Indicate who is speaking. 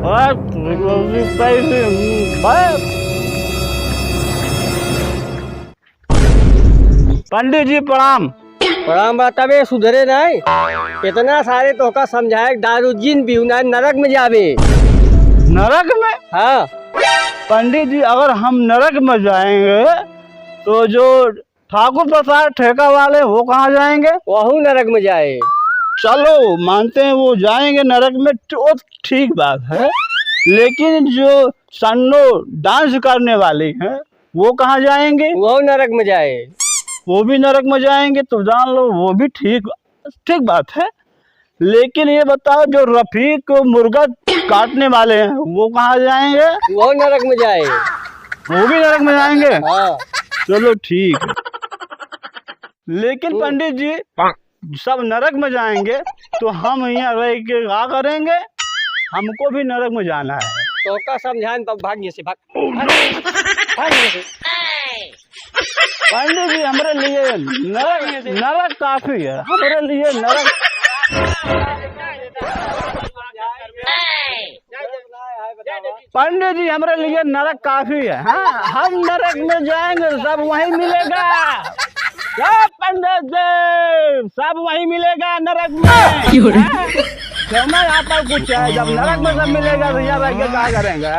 Speaker 1: और पैसे पंडित जी प्रणाम।
Speaker 2: प्रणाम बताबे सुधरे नहीं। इतना सारे तो का समझाए दारू जिन पीना नरक में जावे।
Speaker 1: नरक में?
Speaker 2: हाँ
Speaker 1: पंडित जी अगर हम नरक में जाएंगे तो जो ठाकुर प्रसाद ठेका वाले वो कहाँ जाएंगे?
Speaker 2: वहू नरक में जाए।
Speaker 1: चलो मानते हैं वो जाएंगे नरक में, तो ठीक बात है। लेकिन जो सन्नो डांस करने वाले हैं वो कहाँ जाएंगे?
Speaker 2: वहू नरक में जाए।
Speaker 1: वो भी नरक में जाएंगे तो जान लो वो भी ठीक ठीक बात है। लेकिन ये बताओ जो रफीक मुर्गा काटने वाले हैं वो कहाँ जाएंगे?
Speaker 2: वहू नरक में जाए।
Speaker 1: वो भी नरक में जाएंगे?
Speaker 2: हाँ
Speaker 1: चलो ठीक है। लेकिन पंडित जी सब नरक में जाएंगे तो हम यहाँ रह के क्या करेंगे? हमको भी नरक में जाना है।
Speaker 2: तो का समझान तो भाग्य से भाग्य से।
Speaker 1: पंडित जी हमारे लिए नरक नरक काफी है, हमारे लिए नरक। पंडित जी हमारे लिए नरक काफी है। हाँ हम नरक में जाएंगे सब वहीं मिलेगा। पंडित जी सब वहीं मिलेगा नरक में। क्यों यहाँ पर कुछ है? जब नरक में सब मिलेगा तो यहाँ रह के क्या करेंगे?